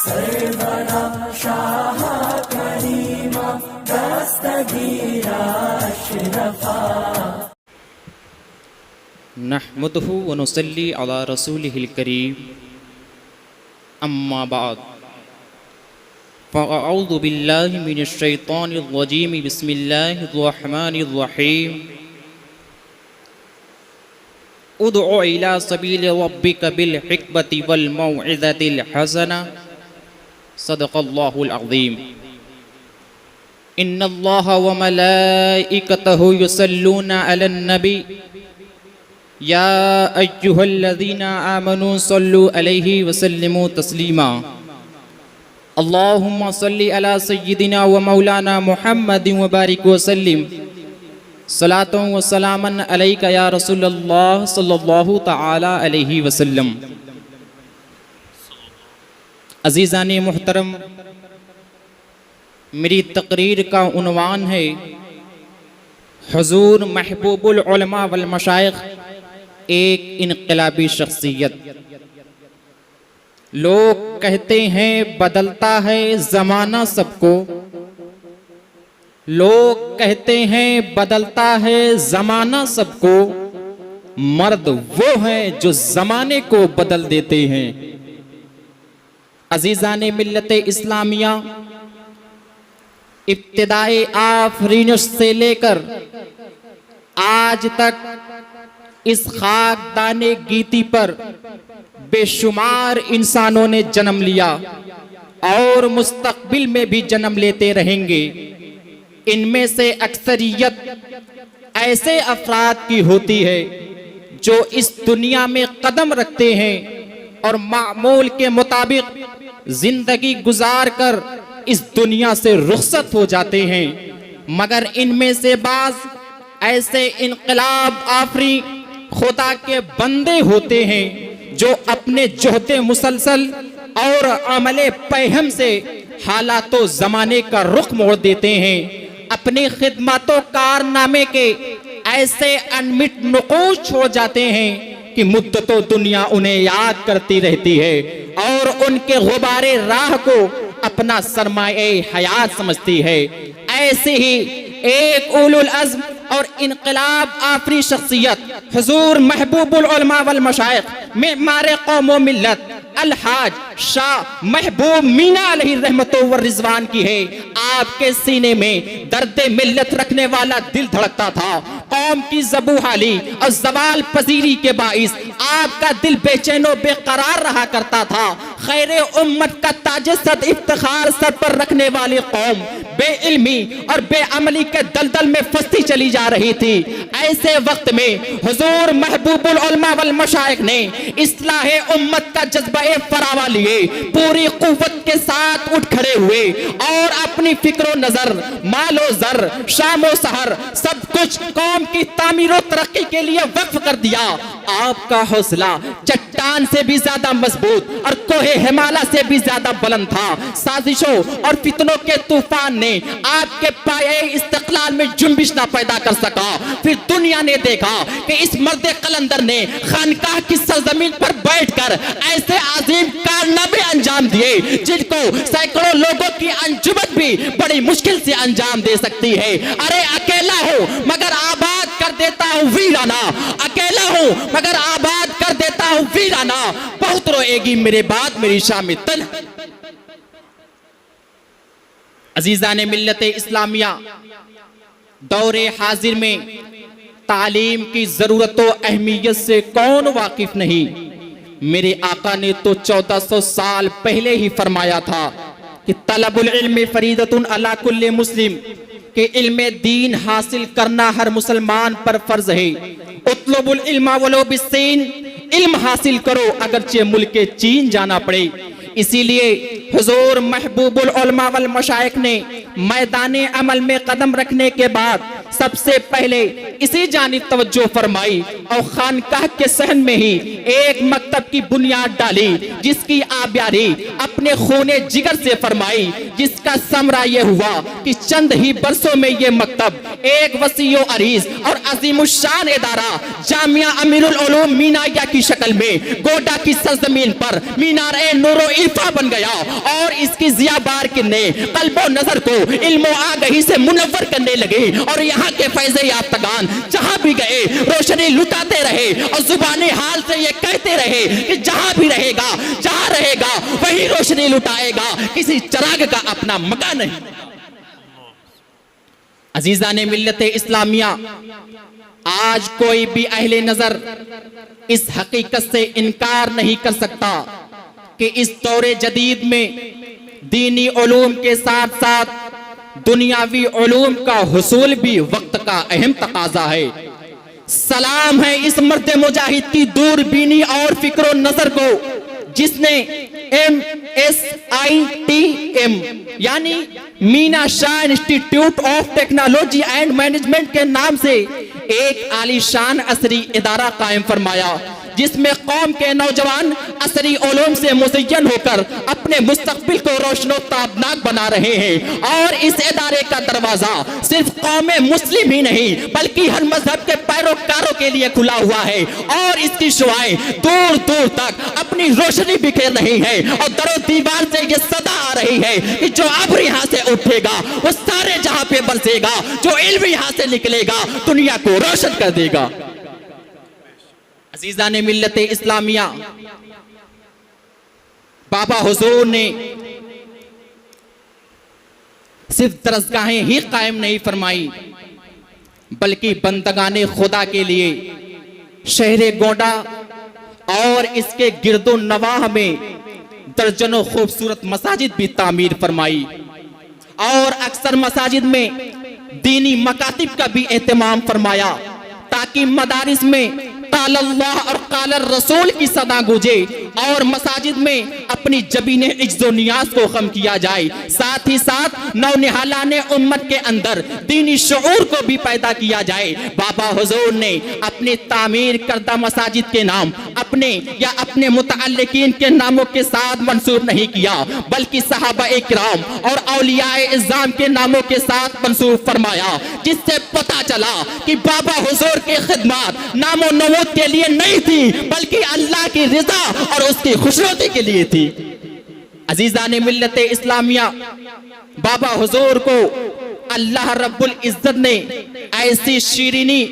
सरवरा शाह करीमा दस्तगीरा अशरफा। नहमदुहु व नुसल्ली अला रसूलिहिल करीम, अम्मा बाद, फ़अऊज़ु बिल्लाहि मिनश शैतानिर रजीम, बिस्मिल्लाहिर रहमानिर रहीम। उदउ इला सबील रब्बिका बिल हिकमति वल मौइज़तिल हसना, सदक़ल्लाहुल अज़ीम। इन्नल्लाह व मलाइकतहु युसल्लूना अलन नबी, या अय्युहल्लज़ीना आमनू सल्लु अलैहि वसल्लिमू तस्लीमा। अल्लाहुम्मा सल्लि अला सय्यिदिना व मौलाना मुहम्मदिन व बारिक व सल्लिम, सलातुन व सलामन अलैका या रसूलल्लाह सल्लल्लाहु तआला अलैहि वसल्लम। अज़ीज़ाने मुहतरम, मेरी तकरीर का उन्वान है हुज़ूर महबूबुल उलमा वल मशाइख, एक इनकलाबी शख्सियत। लोग कहते हैं बदलता है ज़माना सबको, लोग कहते हैं बदलता है ज़माना सबको, मर्द वो हैं जो ज़माने को बदल देते हैं। अज़ीज़ाने मिल्लत इस्लामिया, इब्तिदाए आफरीनश से लेकर आज तक इस खाकदाने गीती पर बेशुमार इंसानों ने जन्म लिया और मुस्तकबिल में भी जन्म लेते रहेंगे। इनमें से अक्सरियत ऐसे अफराद की होती है जो इस दुनिया में कदम रखते हैं और मामूल के मुताबिक जिंदगी गुजार कर इस दुनिया से रुखसत हो जाते हैं। मगर इनमें से बाज ऐसे इनकलाब आफरी खुदा के बंदे होते हैं जो अपने जोहते मुसलसल और अमले पहम से हालातों ज़माने का रुख मोड़ देते हैं। अपनी खिदमतों कारनामे के ऐसे अनमिट नुकूश छोड़ जाते हैं कि मुद्दतों दुनिया उन्हें याद करती रहती है और उनके गुबारे राह को अपना सरमाए हयात समझती है। ऐसे ही एक उलुल अज़्म और इनकलाब आफरी शख्सियत हुज़ूर महबूबुल उलमा वल मशाइख मेमारे कौम व मिल्लत अलहाज शाह महबूब मीना अलैहि रहमतो व रिजवान की है। आपके सीने में दर्द मिल्लत रखने वाला दिल धड़कता था। कौम की ज़बूहाली और ज़वाल पजीरी के बाइस आपका दिल बेचैनो बेकरार रहा करता था। खैरे उम्मत का ताज सद इफ्तिखार सर पर रखने वाली कौम बेइल्मी और बेअमली के दलदल में फंसती चली जा रही थी। ऐसे वक्त में हुज़ूर महबूबुल उलमा वल मशाइख ने इस्लाहे उम्मत का जज्बा फरावा लिए पूरी कुव्वत के साथ उठ खड़े हुए और अपनी फिक्रो नजर, मालो जर, शामो सहर सब कुछ कौम की तामीरो तरक्की के लिए वक्फ कर दिया। आपका हौसला चट्टान से भी ज्यादा मजबूत और कोहे हिमालय से भी ज्यादा बुलंद था। साजिशों और फितनों के तूफान ने आपके पाए इस्तिक़लाल में जुम्बिश ना पैदा कर सका। फिर दुनिया ने देखा कि इस मर्द कलंदर ने खानकाह की सरजमीन पर बैठकर ऐसे आजीम कारनामे अंजाम दिए जिनको सैकड़ों लोगों की अंजुमन भी बड़ी मुश्किल से अंजाम दे सकती है। अरे अकेला हूँ मगर आबाद कर देता हूँ वीराना, अकेला हूँ मगर आबाद कर देता हूँ वीराना, बहुत रोएगी मेरे बाद मेरी शाम तन। अजीज़ाने मिल्लत इस्लामिया, दौरे हाजिर में तालीम की जरूरत व अहमियत से कौन वाकिफ नहीं। मेरे आका ने तो 1400 साल पहले ही फरमाया था कि तलबुल इल्म फरीदतुन अला कुल्ले मुस्लिम, कि इल्म दीन हासिल करना हर मुसलमान पर फर्ज है। उतलुबुल इल्मा वलो बिस्सीन, इल्म हासिल करो अगरचे मुल्क चीन जाना पड़े। इसीलिए हुजूर महबूबुल उलमा वल मशाइख ने मैदाने अमल में कदम रखने के बाद सबसे पहले इसी जानिब तवज्जो फरमाई और खानकाह के सहन में ही एक मकतब की बुनियाद डाली, जिसकी आबियारी अपने खूने जिगर से फरमाई, जिसका समरा ये हुआ कि चंद ही बरसों में ये मकतब एक वसीओ अरीज और अजीमुशान इदारा जामिया अमीरुल उलूम मीनाया की शक्ल में गोडा की सरजमीन पर मीनार ए नूरो इल्फा बन गया और इसकी जियाबार किन्ने कल्बो नजर को इल्मो आगही से मुनव्वर करने लगे और यहाँ के फैज़े याफ्तगान जहाँ भी गए रोशनी लुटाते रहे और जुबानी हाल से ये कहते रहे कि जहाँ भी रहेगा, जहाँ रहेगा वही रोशनी लुटाएगा, किसी चिराग का अपना मकान नहीं। अजीजाने मिल्लते इस्लामिया, आज कोई भी अहले नजर इस हकीकत से इनकार नहीं कर सकता कि इस दौरे जदीद में दीनी उलूम के साथ साथ दुनियावी उलूम का हुसूल भी वक्त का अहम तकाजा है। सलाम है इस मर्द मुजाहिद की दूरबीनी और फिक्रो नजर को, जिसने MSITM यानी Meena Shah institute of technology and management के नाम से एक आलीशान असरी इदारा कायम फरमाया, जिसमें कौम के नौजवान असरी उलूम से मुज़य्यन होकर अपने मुस्तकबिल को रोशनो ताबनाक बना रहे हैं। और इस इदारे का दरवाजा सिर्फ कौम मुस्लिम ही नहीं बल्कि हर मजहब के पैरोकारों के लिए खुला हुआ है और इसकी शुआएं दूर दूर तक अपनी रोशनी बिखेर रही है और दरो दीवार से ये सदा आ रही है कि जो अब यहाँ से उठेगा वो सारे जहां पे बरसेगा, जो इल्म यहाँ से निकलेगा दुनिया को रोशन कर देगा। अजीजाने मिल्लते इस्लामिया, बाबा हुजूर ने सिर्फ दरसगाहें ही कायम नहीं फरमाई बल्कि बंदगाने खुदा के लिए शहरे गोंडा और इसके गिरदो नवाह में दर्जनों खूबसूरत मसाजिद भी तामीर फरमाई और अक्सर मसाजिद में दीनी मकातिब का भी एहतमाम फरमाया ताकि मदारिस में काल अल्लाह और काल रसूल की सदा गूंजे और मसाजिद में अपनी जबीने इज्जो नियाज को खम किया जाए। साथ ही साथ नौनिहालाने उम्मत के अंदर दीनी शऊर को भी पैदा किया जाए। बाबा हुजूर ने अपने तामीर करदा मसाजिद के नाम अपने या अपने मुतअल्लिकीन के नामों के साथ मंसूब नहीं किया बल्कि सहाबा इकराम और औलियाए इज़्ज़ाम के नामों के साथ मंसूब फरमाया, जिससे पता चला कि बाबा हुजूर की खिदमत नामो नमूद के लिए नहीं थी बल्कि अल्लाह की रिजा और उसकी खुशनुदी के लिए थी। अजीजाने मिल्लते इस्लामिया, बाबा हुजूर को अल्लाह रब्बुल इज्जत ने ऐसी शीरीनी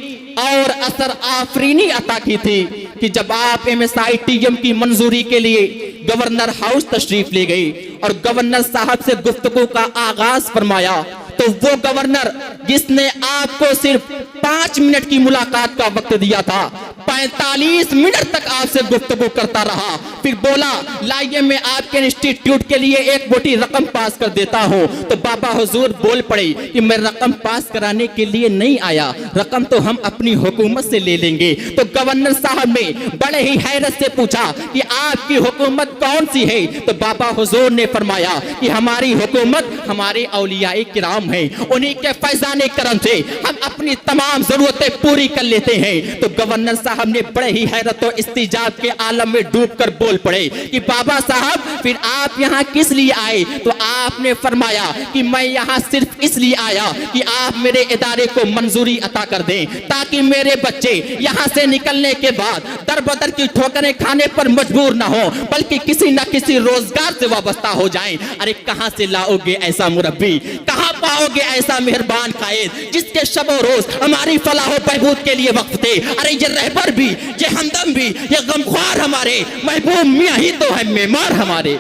और असर आफरीनी अता की थी कि जब आप MSITM की मंजूरी के लिए गवर्नर हाउस तशरीफ ले गए और गवर्नर साहब से गुफ्तगू का आगाज फरमाया तो वो गवर्नर जिसने आपको सिर्फ 5 मिनट की मुलाकात का वक्त दिया था 45 मिनट तक आपसे गुफ्तगू करता रहा, फिर बोला लाइए मैं आपके इंस्टीट्यूट के लिए एक मोटी रकम पास कर देता हूँ। तो बाबा हुजूर बोल पड़े कि मैं रकम पास कराने के लिए नहीं आया, रकम तो हम अपनी हुकूमत से ले लेंगे। तो गवर्नर साहब ने बड़े ही हैरत से पूछा कि आपकी हुकूमत कौन सी है? तो बाबा हुजूर ने फरमाया कि हमारी हुकूमत हमारे औलियाए किराम है, उन्हीं के फैजाने करम से हम अपनी तमाम जरूरतें पूरी कर लेते हैं। तो गवर्नर साहब ने बड़े ही हैरत और इस्तिजाब के आलम में डूबकर बोल पड़े कि बाबा साहब फिर आप यहाँ किस लिए आए? तो आपने फरमाया कि मैं यहाँ सिर्फ इसलिए आया कि आप मेरे इदारे को मंजूरी अता कर दें ताकि मेरे बच्चे यहाँ से निकलने के बाद दर बदर की ठोकरें खाने पर मजबूर ना हो बल्कि किसी न किसी रोजगार से वाबस्ता हो जाएं। अरे कहाँ से लाओगे ऐसा मुरब्बी, कहाँ पाओगे ऐसा मेहरबान कायद जिसके शबो रोज हमारी फलाह बहबूद के लिए वक्फ थे? अरे ये रहबर भी, ये हमदम भी, ये गमख्वार हमारे महबूब मियाँ ही तो है मेमार हमारे।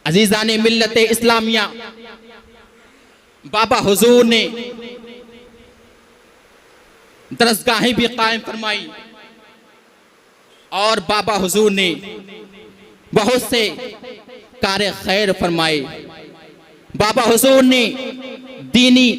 अजीजाने मिल्लते इस्लामिया, बाबा हुजूर ने दरसगाहें भी कायम फरमाई और बाबा हुजूर ने बहुत से कार्य खैर फरमाए। बाबा हुजूर ने दीनी,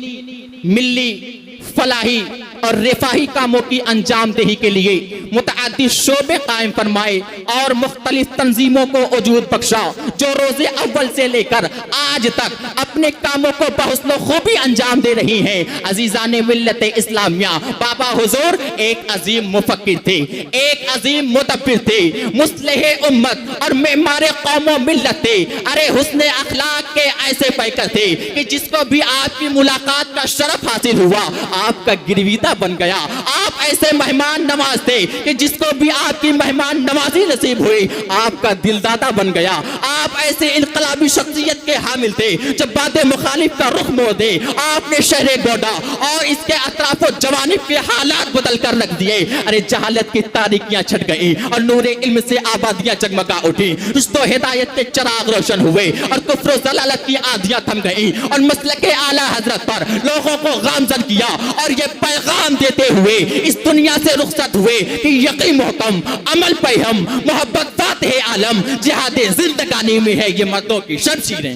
मिल्ली, फलाही और रिफाही कामों की अंजामदेही के लिए मुतअद्दिद शोबे कायम फरमाए और मुख्तलिफ तंजीमों को वजूद बख्शा जो रोजे अव्वल से लेकर आज तक अपने कामों को बहुस्नो खूबी अंजाम दे रही हैं। अजीजान मिल्लत इस्लामिया, बाबा हुजूर एक अजीम मुफक्किर थे, एक अजीम मुदब्बिर थे, मुस्लिह उम्मत और मेमारे कौमो मिल्लत थे। अरे हुस्ने अखलाक के ऐसे पैकर थे कि जिसको भी आपकी मुलाकात का शरफ हासिल हुआ आपका गिरवीता बन गया। आप ऐसे मेहमान नवाज थे कि जिसको भी आपकी मेहमान नवाजी नसीब हुई आपका दिलदादा बन गया। आप ऐसे इनकलाबी शख्सियत के हामिल थे जब बात मुखालिफ का रुख मोड़ दे आपने शहरे गोडा और इसके अतराफो जवानिब के हालात बदल कर रख दिए। अरे जहालत की तारीकियां छट गई और नूरे इल्म से आबादियां जगमगा उठी, रुश्तो हिदायत के चराग रोशन हुए और कुफ्र जलालत की आंधियां थम गई और मसलके आला हजरत पर लोगों को गामजन किया और ये पैगाम देते हुए इस दुनिया से रुखसत हुए कि यकीन मोहकम अमल पे हम मोहब्बत फातिह आलम जिहादे जिंदगानी में है ये मर्दों की शमशीरें।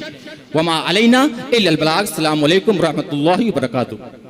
वमा अलैना इल्लल बलाग। अस्सलामु अलैकुम रहमतुल्लाहि व बरकातुहू।